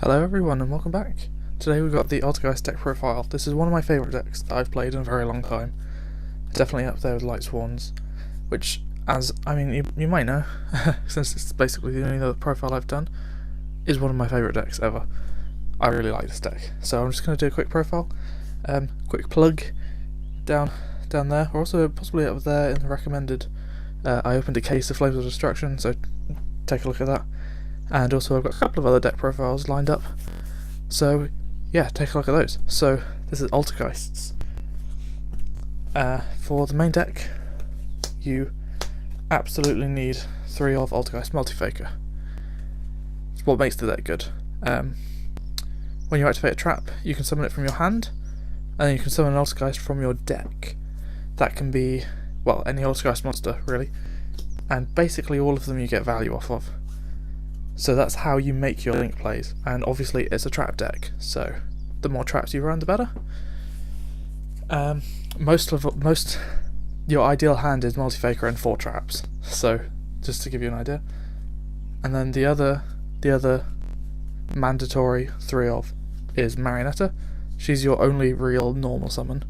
Hello everyone and welcome back. Today we've got the Altergeist deck profile. This is one of my favourite decks that I've played in a very long time. Definitely up there with Light Swans, which, you might know, since it's basically the only other profile I've done, is one of my favourite decks ever. I really like this deck. So I'm just going to do a quick profile, quick plug down there, or also possibly up there in the recommended. I opened a case of Flames of Destruction, so take a look at that. And also I've got a couple of other deck profiles lined up, so yeah, take a look at those. So this is Altergeists. For the main deck, you absolutely need 3 of Altergeist Multifaker. It's what makes the deck good. When you activate a trap, you can summon it from your hand, and then you can summon an Altergeist from your deck. That can be, well, any Altergeist monster, really, and basically all of them you get value off of. So that's how you make your link plays, and obviously it's a trap deck, so the more traps you run the better. Most your ideal hand is Multifaker and 4 traps, so just to give you an idea. And then the other mandatory 3 of is Marionetta. She's your only real normal summon,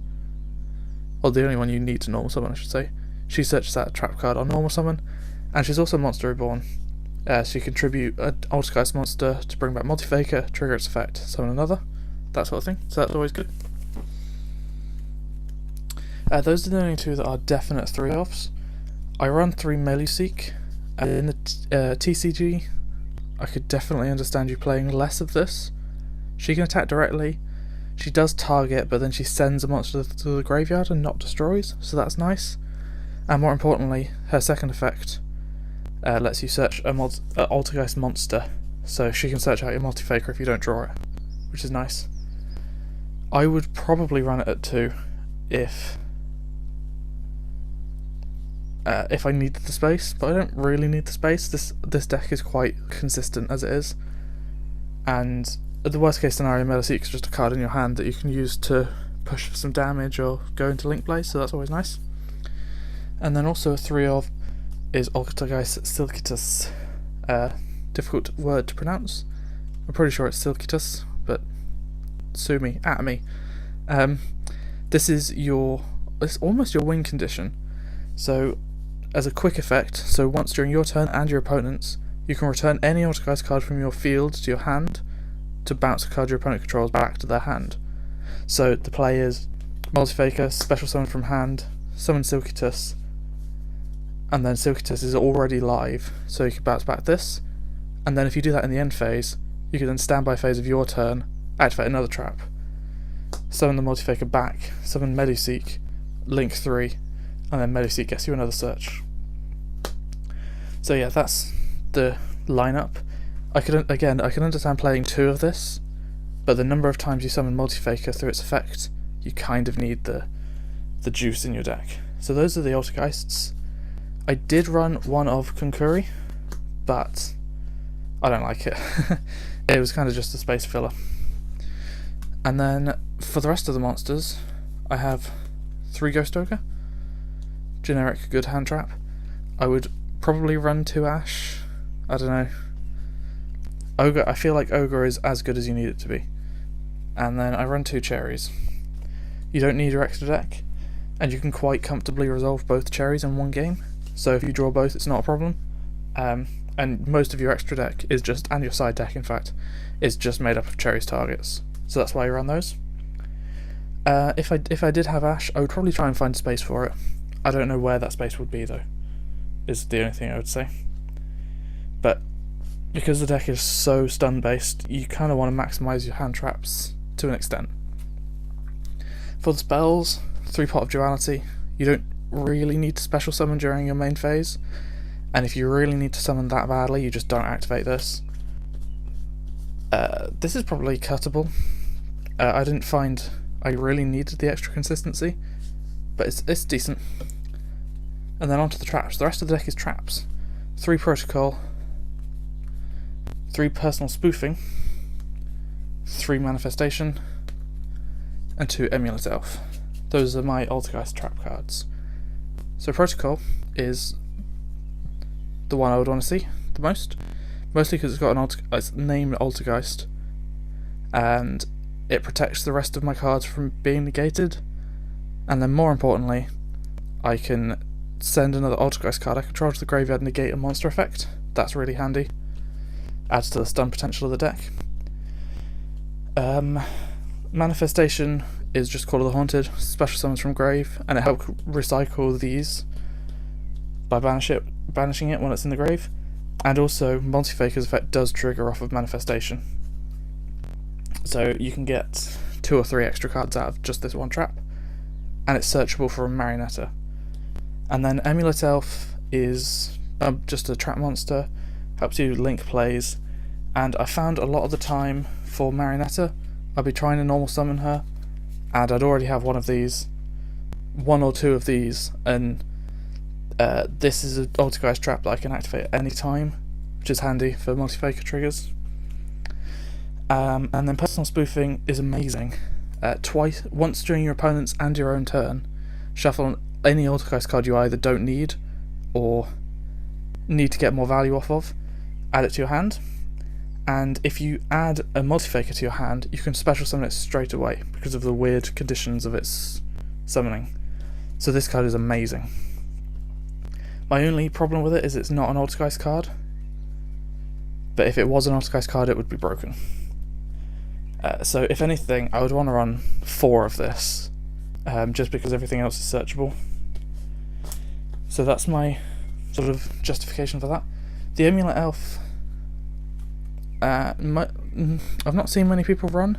or the only one you need to normal summon, I should say. She searches out a trap card on normal summon, and she's also Monster Reborn. So you contribute an Altergeist monster to bring back Multifaker, trigger its effect, summon another, that sort of thing, so that's always good. Those are the only 2 that are definite 3-offs. I run 3 Meluseek. In the TCG, I could definitely understand you playing less of this. She can attack directly, she does target, but then she sends a monster to the graveyard and not destroys, so that's nice. And more importantly, her second effect lets you search a Altergeist monster, so she can search out your Multifaker if you don't draw it, which is nice. I would probably run it at 2 if I needed the space, but I don't really need the space. This deck is quite consistent as it is, and the worst case scenario, Meluseek is just a card in your hand that you can use to push for some damage or go into link play, so that's always nice. And then also a 3 of is Altergeist Silkitus. Difficult word to pronounce. I'm pretty sure it's Silkitus, but sue me, at me. This is it's almost your win condition. So, as a quick effect, so once during your turn and your opponent's, you can return any Altergeist card from your field to your hand to bounce a card your opponent controls back to their hand. So the play is Multifaker, special summon from hand, summon Silkitus, and then Silkitus is already live, so you can bounce back this, and then if you do that in the end phase, you can then standby phase of your turn, activate another trap, summon the Multifaker back, summon Meluseek, link 3, and then Meluseek gets you another search. So yeah, that's the lineup. I can understand playing 2 of this, but the number of times you summon Multifaker through its effect, you kind of need the juice in your deck. So those are the Altergeists. I did run 1 of Konkuri, but I don't like it. It was kind of just a space filler. And then for the rest of the monsters, I have 3 Ghost Ogre, generic good hand trap. I would probably run 2 Ash. I don't know. Ogre, I feel like Ogre is as good as you need it to be. And then I run 2 Cherries. You don't need your extra deck, and you can quite comfortably resolve both Cherries in one game. So if you draw both, it's not a problem. And most of your extra deck is just, and your side deck in fact, is just made up of Cherries targets. So that's why you run those. If I did have Ash, I would probably try and find space for it. I don't know where that space would be though, is the only thing I would say. But because the deck is so stun based, you kind of want to maximise your hand traps to an extent. For the spells, 3 Pot of Duality. You don't really need to special summon during your main phase, and if you really need to summon that badly, you just don't activate this. This is probably cuttable. I didn't find I really needed the extra consistency, but it's decent. And then onto the traps. The rest of the deck is traps. 3 Protocol, 3 Personal Spoofing, 3 Manifestation, and 2 Emulate Elf. Those are my Altergeist trap cards. So Protocol is the one I would want to see the most, mostly because it's got it's named Altergeist, and it protects the rest of my cards from being negated. And then more importantly, I can send another Altergeist card I control to the graveyard, negate a monster effect. That's really handy. Adds to the stun potential of the deck. Manifestation is just Call of the Haunted, special summons from grave, and it helps recycle these by banishing it when it's in the grave. And also, Multi-Faker's effect does trigger off of manifestation. So you can get 2 or 3 extra cards out of just this one trap, and it's searchable for a Marionetta. And then Amulet Elf is just a trap monster, helps you link plays, and I found a lot of the time for Marionetta, I'd be trying to normal summon her, and I'd already have one or two of these, and this is an Altergeist trap that I can activate at any time, which is handy for Multi-Faker triggers. And then Personal Spoofing is amazing. Once during your opponent's and your own turn, shuffle any Altergeist card you either don't need or need to get more value off of, add it to your hand, and if you add a Multi-Faker to your hand, you can special summon it straight away because of the weird conditions of its summoning. So this card is amazing. My only problem with it is it's not an Altergeist card, but if it was an Altergeist card it would be broken. So if anything, I would want to run 4 of this, just because everything else is searchable. So that's my sort of justification for that. The Amulet Elf, I've not seen many people run,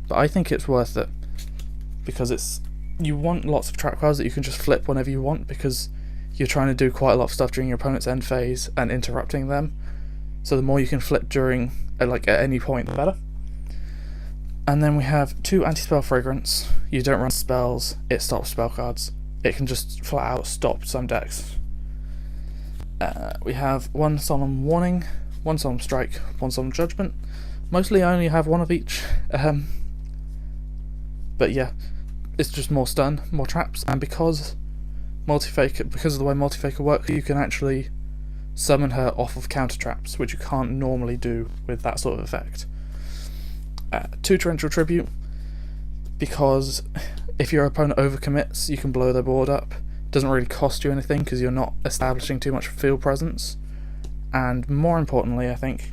but I think it's worth it, because you want lots of trap cards that you can just flip whenever you want, because you're trying to do quite a lot of stuff during your opponent's end phase and interrupting them. So the more you can flip during, at any point, the better. And then we have 2 anti-spell fragrance. You don't run spells, it stops spell cards. It can just flat out stop some decks. We have 1 Solemn Warning, 1 Solemn Strike, 1 Solemn Judgment. Mostly I only have 1 of each. But yeah, it's just more stun, more traps, and because of the way Multi-Faker works, you can actually summon her off of counter traps, which you can't normally do with that sort of effect. 2 Torrential Tribute, because if your opponent overcommits, you can blow their board up. It doesn't really cost you anything because you're not establishing too much field presence. And more importantly, I think,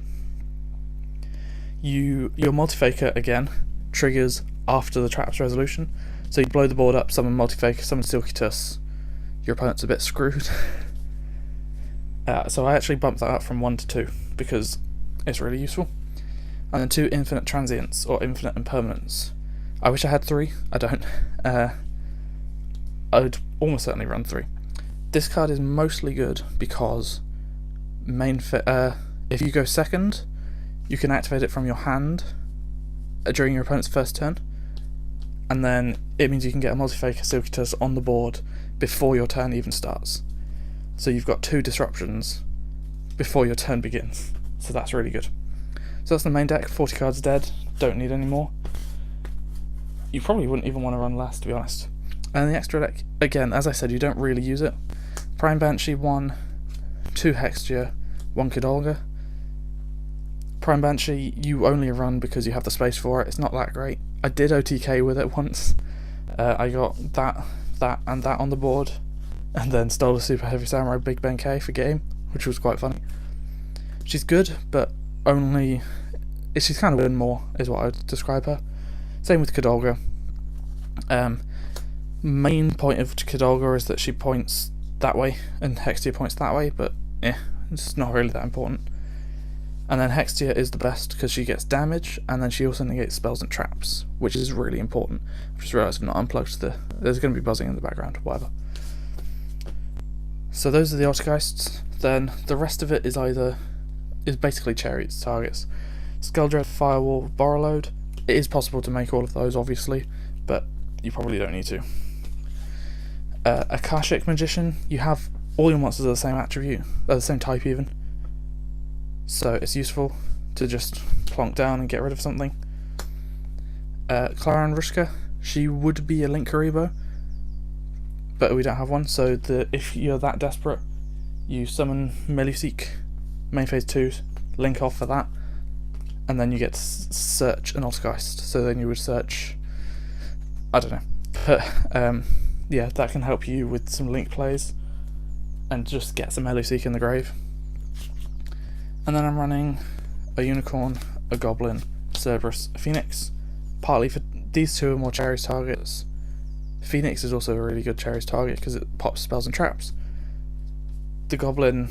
your Multi-Faker, again, triggers after the trap's resolution. So you blow the board up, summon Multi-Faker, summon Silky Tuss, your opponent's a bit screwed. So I actually bumped that up from 1 to 2, because it's really useful. And then 2 Infinite Transients, or Infinite Impermanence. I wish I had 3, I don't. I would almost certainly run 3. This card is mostly good because if you go second, you can activate it from your hand during your opponent's first turn, and then it means you can get a Multi-Faker Silky Tuss on the board before your turn even starts. So you've got 2 disruptions before your turn begins, so that's really good. So that's the main deck. 40 cards dead, don't need any more. You probably wouldn't even want to run less, to be honest. And the extra deck, again, as I said, you don't really use it. Prime Banshee 1, 2 Hextia, 1 Kidolga. Prime Banshee you only run because you have the space for it, it's not that great. I did OTK with it once. I got that, and that on the board, and then stole a Super Heavy Samurai Big Ben K for game, which was quite funny. She's good, but she's kind of win more, is what I would describe her. Same with Kidolga. Main point of Kidolga is that she points that way, and Hextia points that way, but it's not really that important. And then Hextia is the best because she gets damage, and then she also negates spells and traps, which is really important. I've just realised I've not unplugged there's going to be buzzing in the background, whatever. So those are the Altergeists. Then the rest of it is basically Chariot's targets. Skulldread, Firewall, Borrowload. It is possible to make all of those, obviously, but you probably don't need to. Akashic Magician, you have all your monsters are the same attribute, the same type even. So it's useful to just plonk down and get rid of something. Clara and Rushka, she would be a Link Karibo, but we don't have one, so if you're that desperate, you summon Meluseek, main phase 2, link off for that, and then you get to search an Altergeist. So then you would search, I don't know, but yeah, that can help you with some link plays and just get some Meluseek in the grave. And then I'm running a Unicorn, a Goblin, Cerberus, a Phoenix, partly for these two are more Cherries targets. Phoenix is also a really good Cherries target because it pops spells and traps. The Goblin,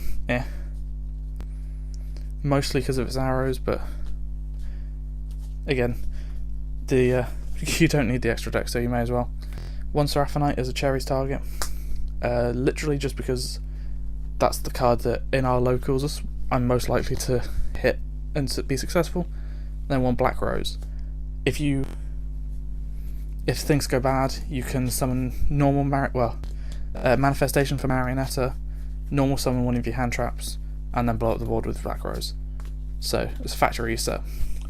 mostly because of its arrows, but again, you don't need the extra deck, so you may as well. One Seraphonite is a Cherries target, literally just because that's the card that in our locals I'm most likely to hit and be successful. Then one Black Rose. If things go bad, you can summon normal Manifestation for Marionetta, normal summon one of your hand traps, and then blow up the board with Black Rose. So it's a factory reset,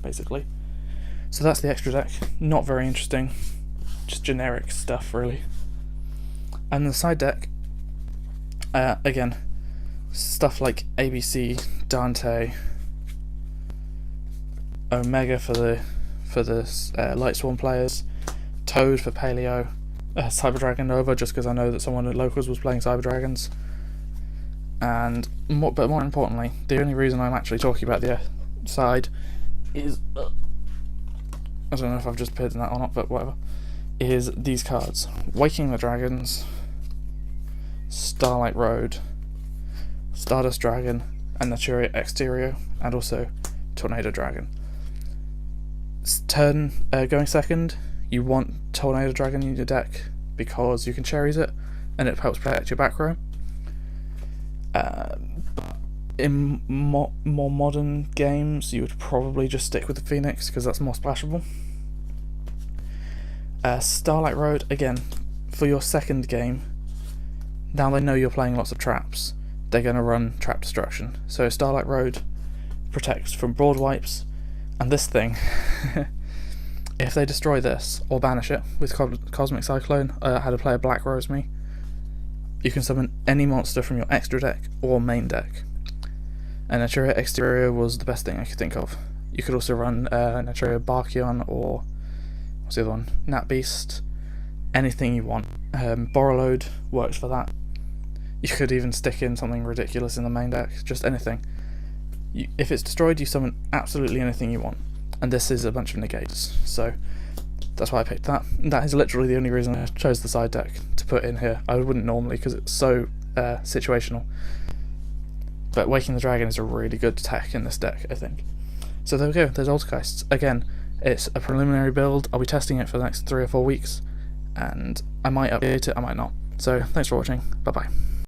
basically. So that's the extra deck. Not very interesting, just generic stuff really. And the side deck, again, stuff like ABC, Dante, Omega for the Lightsworn players, Toad for Paleo, Cyber Dragon Nova just because I know that someone at Locals was playing Cyber Dragons, and but more importantly, the only reason I'm actually talking about the side is I don't know if I've just appeared in that or not, but whatever, is these cards: Waking the Dragons, Starlight Road, Stardust Dragon, and Naturia Exterior, and also Tornado Dragon. Turn going second, you want Tornado Dragon in your deck because you can cherries it and it helps protect your back row. In more modern games, you would probably just stick with the Phoenix because that's more splashable. Starlight Road, again, for your second game, now they know you're playing lots of traps, they're going to run Trap Destruction. So Starlight Road protects from broad wipes, and this thing, if they destroy this or banish it with Cosmic Cyclone, I had a player Black Rose me, you can summon any monster from your extra deck or main deck. And Naturia Exterior was the best thing I could think of. You could also run Naturia Barkion or what's the other one? Nat Beast, anything you want. Borrowload works for that. You could even stick in something ridiculous in the main deck, just anything. If it's destroyed, you summon absolutely anything you want, and this is a bunch of negates, so that's why I picked that. That is literally the only reason I chose the side deck to put in here. I wouldn't normally because it's so situational, but Waking the Dragon is a really good tech in this deck, I think. So there we go, there's Altergeists. Again, it's a preliminary build. I'll be testing it for the next 3 or 4 weeks, and I might update it, I might not. So thanks for watching, bye bye.